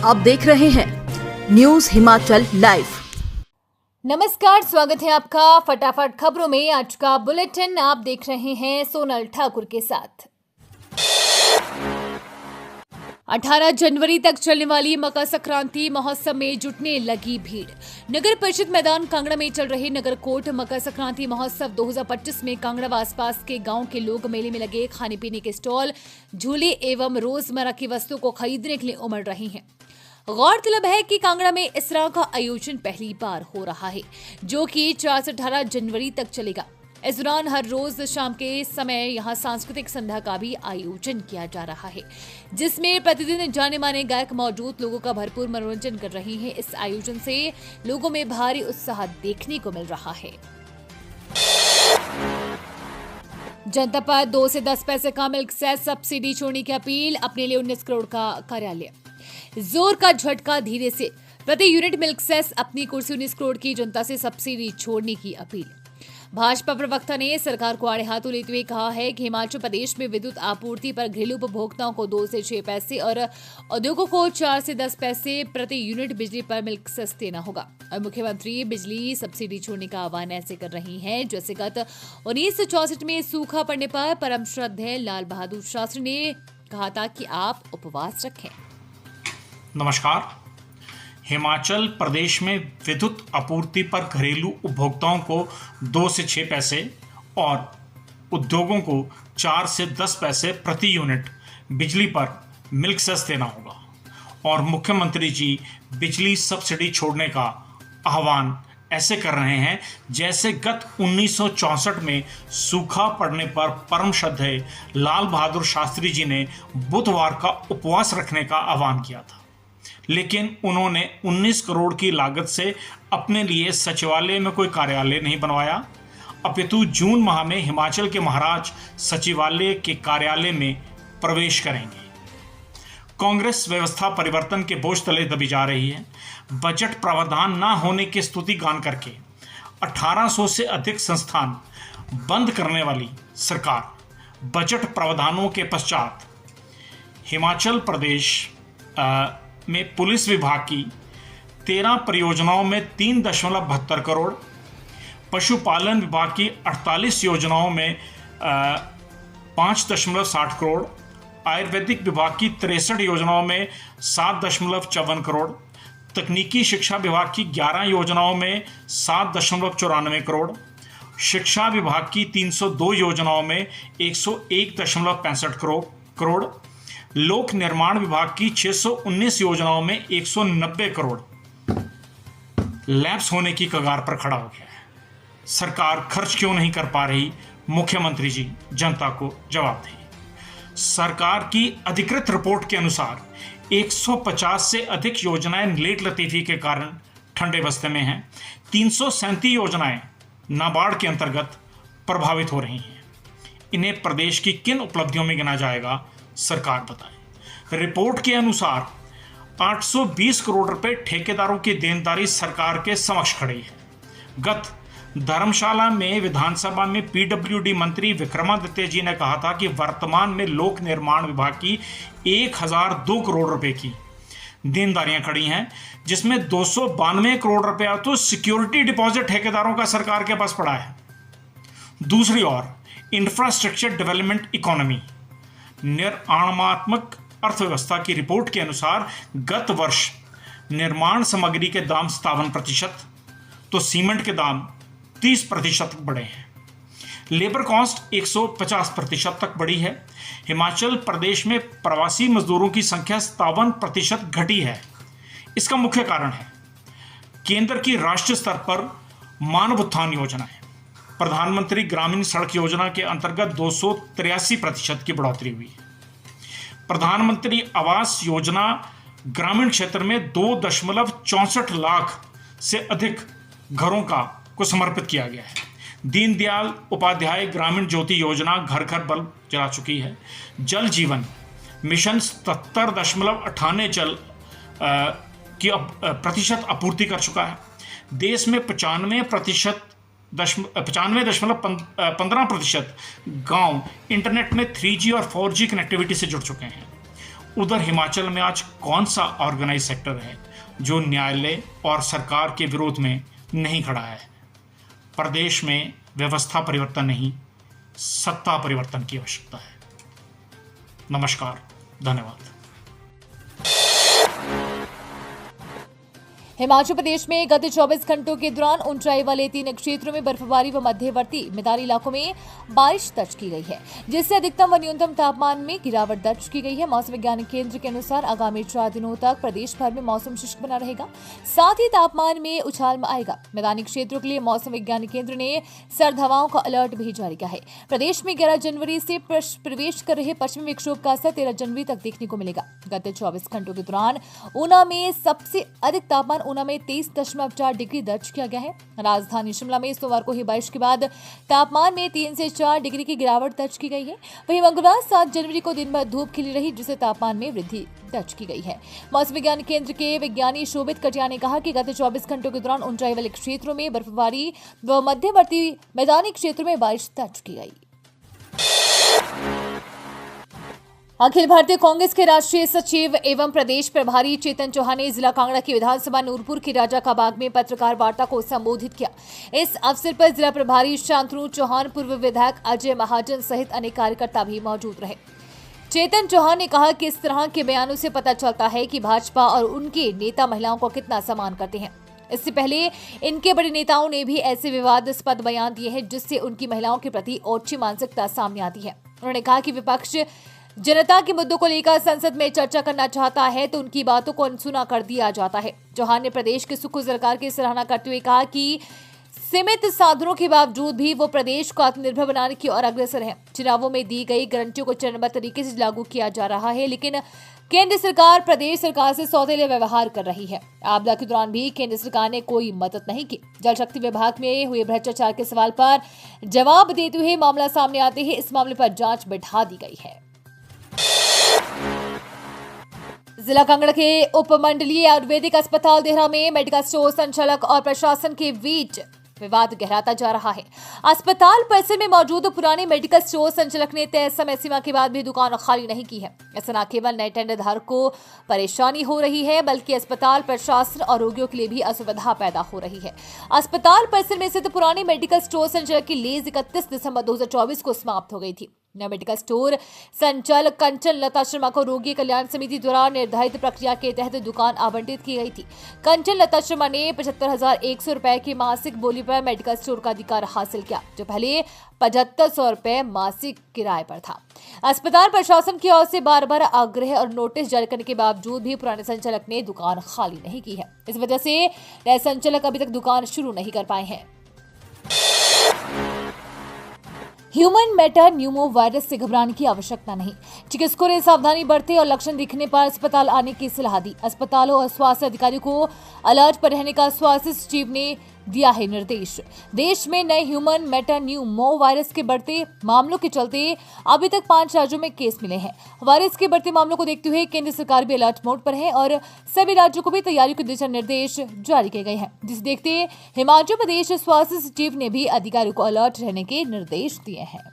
आप देख रहे हैं न्यूज हिमाचल लाइव। नमस्कार, स्वागत है आपका फटाफट खबरों में। आज का बुलेटिन आप देख रहे हैं सोनल ठाकुर के साथ। 18 जनवरी तक चलने वाली मकर संक्रांति महोत्सव में जुटने लगी भीड़। नगर परिषद मैदान कांगड़ा में चल रहे नगर कोट मकर संक्रांति महोत्सव 2025 में कांगड़ा व आसपास के गांव के लोग मेले में लगे खाने पीने के स्टॉल, झूले एवं रोजमर्रा की वस्तुओं को खरीदने के लिए उमड़ रहे हैं। गौरतलब है कि कांगड़ा में इस तरह का आयोजन पहली बार हो रहा है, जो कि 4 से 18 जनवरी तक चलेगा। इस दौरान हर रोज शाम के समय यहां सांस्कृतिक संध्या का भी आयोजन किया जा रहा है, जिसमें प्रतिदिन जाने माने गायक मौजूद लोगों का भरपूर मनोरंजन कर रहे हैं। इस आयोजन से लोगों में भारी उत्साह देखने को मिल रहा है। जनता पर 2 से 10 पैसे का मिल्क सेस सब्सिडी छोड़ने की अपील, अपने लिए 19 करोड़ का कार्यालय। जोर का झटका धीरे से, प्रति यूनिट मिल्क सेस अपनी कुर्सी 19 करोड़ की जनता से सब्सिडी छोड़ने की अपील। भाजपा प्रवक्ता ने सरकार को आड़े हाथों लेते हुए कहा है कि हिमाचल प्रदेश में विद्युत आपूर्ति पर घरेलू उपभोक्ताओं को 2 से 6 पैसे और उद्योगों को 4 से 10 पैसे प्रति यूनिट बिजली पर मिल्क सेस देना होगा। और मुख्यमंत्री बिजली सब्सिडी छोड़ने का आह्वान ऐसे कर रही हैं जैसे गत 1964 में सूखा पड़ने पर परम श्रद्धेय लाल बहादुर शास्त्री ने कहा था कि आप उपवास रखें। नमस्कार। हिमाचल प्रदेश में विद्युत आपूर्ति पर घरेलू उपभोक्ताओं को 2 से 6 पैसे और उद्योगों को 4 से 10 पैसे प्रति यूनिट बिजली पर मिल्क सेस देना होगा और मुख्यमंत्री जी बिजली सब्सिडी छोड़ने का आह्वान ऐसे कर रहे हैं जैसे गत 1964 में सूखा पड़ने पर परम श्रद्धेय लाल बहादुर शास्त्री जी ने बुधवार का उपवास रखने का आह्वान किया था। लेकिन उन्होंने 19 करोड़ की लागत से अपने लिए सचिवालय में कोई कार्यालय नहीं बनवाया, अपितु जून माह में हिमाचल के महाराज सचिवालय के कार्यालय में प्रवेश करेंगे। कांग्रेस व्यवस्था परिवर्तन के बोझ तले दबी जा रही है। बजट प्रावधान न होने की स्तुति गान करके 1800 से अधिक संस्थान बंद करने वाली सरकार बजट प्रावधानों के पश्चात हिमाचल प्रदेश में पुलिस विभाग की 13 परियोजनाओं में 3.72 करोड़, पशुपालन विभाग की 48 योजनाओं में 5.60 करोड़, आयुर्वेदिक विभाग की 63 योजनाओं में 7.54 करोड़, तकनीकी शिक्षा विभाग की 11 योजनाओं में 7.94 करोड़, शिक्षा विभाग की 302 योजनाओं में 101.65 करोड़, लोक निर्माण विभाग की 619 योजनाओं में 190 करोड़ लैप्स होने की कगार पर खड़ा हो गया है। सरकार खर्च क्यों नहीं कर पा रही? मुख्यमंत्री जी जनता को जवाब दें। सरकार की अधिकृत रिपोर्ट के अनुसार 150 से अधिक योजनाएं लेट लतीफी के कारण ठंडे बस्ते में हैं। 337 योजनाएं नाबार्ड के अंतर्गत प्रभावित हो रही हैं। इन्हें प्रदेश की किन उपलब्धियों में गिना जाएगा? सरकार बताए। रिपोर्ट के अनुसार 820 करोड़ रुपए ठेकेदारों की देनदारी सरकार के समक्ष खड़ी है। गत धर्मशाला में विधानसभा में पीडब्ल्यूडी मंत्री विक्रमादित्य जी ने कहा था कि वर्तमान में लोक निर्माण विभाग की 1002 करोड़ रुपए की देनदारियां खड़ी हैं, जिसमें 292 करोड़ रुपया तो सिक्योरिटी डिपॉजिट ठेकेदारों का सरकार के पास पड़ा है। दूसरी ओर इंफ्रास्ट्रक्चर डेवलपमेंट इकोनॉमी निर्माणात्मक अर्थव्यवस्था की रिपोर्ट के अनुसार गत वर्ष निर्माण सामग्री के दाम 57%, तो सीमेंट के दाम 30% बढ़े हैं। लेबर कॉस्ट 150% तक बढ़ी है। हिमाचल प्रदेश में प्रवासी मजदूरों की संख्या 57% घटी है। इसका मुख्य कारण है केंद्र की राष्ट्रीय स्तर पर मानव उत्थान योजना है। प्रधानमंत्री ग्रामीण सड़क योजना के अंतर्गत 283% की बढ़ोतरी हुई है। प्रधानमंत्री आवास योजना ग्रामीण क्षेत्र में 2.64 लाख से अधिक घरों को समर्पित किया गया है। दीनदयाल उपाध्याय ग्रामीण ज्योति योजना घर घर बल्ब जला चुकी है। जल जीवन मिशन 77.98 जल की प्रतिशत आपूर्ति कर चुका है। देश में 95.15% गांव इंटरनेट में 3G और 4G कनेक्टिविटी से जुड़ चुके हैं। उधर हिमाचल में आज कौन सा ऑर्गेनाइज सेक्टर है जो न्यायालय और सरकार के विरोध में नहीं खड़ा है? प्रदेश में व्यवस्था परिवर्तन नहीं, सत्ता परिवर्तन की आवश्यकता है। नमस्कार, धन्यवाद। हिमाचल प्रदेश में गत 24 घंटों के दौरान ऊंचाई वाले 3 क्षेत्रों में बर्फबारी व मध्यवर्ती मैदानी इलाकों में बारिश दर्ज की गई है, जिससे अधिकतम व न्यूनतम तापमान में गिरावट दर्ज की गई है। मौसम विज्ञान केंद्र के अनुसार आगामी 4 दिनों तक प्रदेश भर में मौसम शुष्क बना रहेगा, साथ ही तापमान में उछाल आएगा। मैदानी क्षेत्रों के लिए मौसम विज्ञान केंद्र ने सर्द हवाओं का अलर्ट भी जारी किया है। प्रदेश में 11 जनवरी से प्रवेश कर रहे पश्चिमी विक्षोभ का असर 13 जनवरी तक देखने को मिलेगा। गत 24 घंटों के दौरान ऊना में सबसे अधिक तापमान ऊना में 23.4 डिग्री दर्ज किया गया है। राजधानी शिमला में सोमवार को ही बारिश के बाद तापमान में 3 से 4 डिग्री की गिरावट दर्ज की गई है। वहीं मंगलवार 7 जनवरी को दिन भर धूप खिली रही, जिससे तापमान में वृद्धि दर्ज की गई है। मौसम विज्ञान केंद्र के विज्ञानी शोभित कटिया ने कहा कि गत 24 घंटों के दौरान ऊंचाई वाले क्षेत्रों में बर्फबारी व मध्यवर्ती मैदानी क्षेत्रों में बारिश दर्ज की गई। अखिल भारतीय कांग्रेस के राष्ट्रीय सचिव एवं प्रदेश प्रभारी चेतन चौहान ने जिला कांगड़ा की विधानसभा नूरपुर के राजा का बाग में पत्रकार वार्ता को संबोधित किया। इस अवसर पर जिला प्रभारी शांतनु चौहान, पूर्व विधायक अजय महाजन सहित अनेक कार्यकर्ता भी मौजूद रहे। चेतन चौहान ने कहा कि इस तरह के बयानों से पता चलता है कि भाजपा और उनके नेता महिलाओं को कितना सम्मान करते हैं। इससे पहले इनके बड़े नेताओं ने भी ऐसे विवादास्पद बयान दिए हैं, जिससे उनकी महिलाओं के प्रति ओछी मानसिकता सामने आती है। उन्होंने कहा कि विपक्ष जनता के मुद्दों को लेकर संसद में चर्चा करना चाहता है तो उनकी बातों को अनसुना कर दिया जाता है। चौहान ने प्रदेश के सुखू सरकार की सराहना करते हुए कहा कि सीमित साधनों के बावजूद भी वो प्रदेश को आत्मनिर्भर बनाने की ओर अग्रसर है। चुनावों में दी गई गारंटियों को चरणबद्ध तरीके से लागू किया जा रहा है, लेकिन केंद्र सरकार प्रदेश सरकार से सौतेले व्यवहार कर रही है। आपदा के दौरान भी केंद्र सरकार ने कोई मदद नहीं की। जल शक्ति विभाग में हुए भ्रष्टाचार के सवाल पर जवाब देते हुए मामला सामने आते ही इस मामले पर जांच बैठा दी गई है। जिला कांगड़ा के उपमंडलीय आयुर्वेदिक अस्पताल देहरा में मेडिकल स्टोर संचालक और प्रशासन के बीच विवाद गहराता जा रहा है। अस्पताल परिसर में मौजूद पुराने मेडिकल स्टोर संचालक ने तय समय सीमा के बाद भी दुकान खाली नहीं की है। ऐसा न केवल नए टेंडर धारक को परेशानी हो रही है, बल्कि अस्पताल प्रशासन और रोगियों के लिए भी असुविधा पैदा हो रही है। अस्पताल परिसर में स्थित पुराने मेडिकल स्टोर संचालक की लीज 31 दिसंबर 2024 को समाप्त हो गई थी। नया मेडिकल स्टोर संचालक कंचन लता शर्मा को रोगी कल्याण समिति द्वारा निर्धारित प्रक्रिया के तहत दुकान आवंटित की गई थी। कंचन लता शर्मा ने 75,100 रुपए की मासिक बोली पर मेडिकल स्टोर का अधिकार हासिल किया, जो पहले 7500 रुपए मासिक किराए पर था। अस्पताल प्रशासन की ओर से बार बार आग्रह और नोटिस जारी करने के बावजूद भी पुराने संचालक ने दुकान खाली नहीं की है। इस वजह से नए संचालक अभी तक दुकान शुरू नहीं कर पाए हैं। ह्यूमन मेटा न्यूमो वायरस से घबराने की आवश्यकता नहीं, चिकित्सकों ने सावधानी बरते और लक्षण दिखने पर अस्पताल आने की सलाह दी। अस्पतालों और स्वास्थ्य अधिकारियों को अलर्ट पर रहने का स्वास्थ्य सचिव ने दिया है निर्देश। देश में नए ह्यूमन मेटा न्यूमो वायरस के बढ़ते मामलों के चलते अभी तक 5 राज्यों में केस मिले हैं। वायरस के बढ़ते मामलों को देखते हुए केंद्र सरकार भी अलर्ट मोड पर है और सभी राज्यों को भी तैयारियों के दिशा निर्देश जारी किए गए हैं, जिसे देखते हिमाचल प्रदेश स्वास्थ्य सचिव ने भी अधिकारियों को अलर्ट रहने के निर्देश दिए हैं।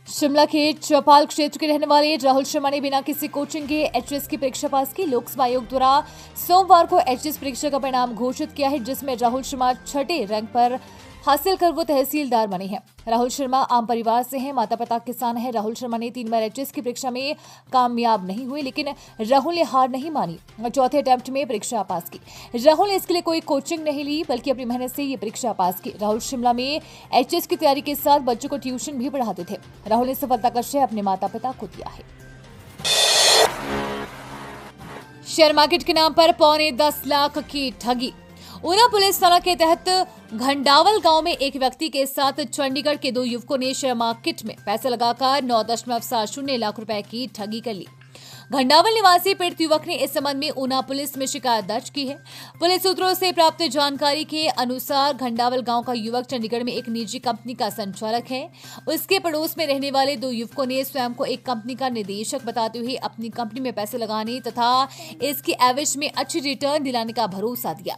शिमला के चौपाल क्षेत्र के रहने वाले राहुल शर्मा ने बिना किसी कोचिंग के एचएस की परीक्षा पास की। लोकसभा आयोग द्वारा सोमवार को एचएस परीक्षा का परिणाम घोषित किया है, जिसमें राहुल शर्मा 6ठे रैंक पर हासिल कर वो तहसीलदार बने हैं। राहुल शर्मा आम परिवार से हैं, माता पिता किसान हैं। राहुल शर्मा ने 3 बार एचएस की परीक्षा में कामयाब नहीं हुए, लेकिन राहुल ने हार नहीं मानी और चौथे अटेम्प्ट में परीक्षा पास की। राहुल ने इसके लिए कोई कोचिंग नहीं ली, बल्कि अपनी मेहनत से ये परीक्षा पास की। राहुल शिमला में एचएस की तैयारी के साथ बच्चों को ट्यूशन भी पढ़ाते थे। राहुल ने सफलता का श्रेय अपने माता पिता को दिया है। शेयर मार्केट के नाम पर 10 लाख की ठगी। ऊना पुलिस थाना के तहत घंडावल गांव में एक व्यक्ति के साथ चंडीगढ़ के 2 युवकों ने शेयर मार्केट में पैसे लगाकर 9.70 लाख रुपए की ठगी कर ली। घंडावल निवासी पीड़ित युवक ने इस संबंध में ऊना पुलिस में शिकायत दर्ज की है। पुलिस सूत्रों से प्राप्त जानकारी के अनुसार घंडावल गांव का युवक चंडीगढ़ में एक निजी कंपनी का संचालक है। उसके पड़ोस में रहने वाले 2 युवकों ने स्वयं को एक कंपनी का निदेशक बताते हुए अपनी कंपनी में पैसे लगाने तथा इसकी एवज में अच्छी रिटर्न दिलाने का भरोसा दिया।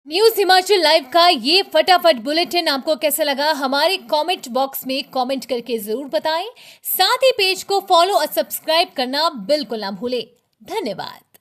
न्यूज हिमाचल लाइव का ये फटाफट बुलेटिन आपको कैसा लगा हमारे कमेंट बॉक्स में कमेंट करके जरूर बताएं। साथ ही पेज को फॉलो और सब्सक्राइब करना बिल्कुल ना भूलें। धन्यवाद।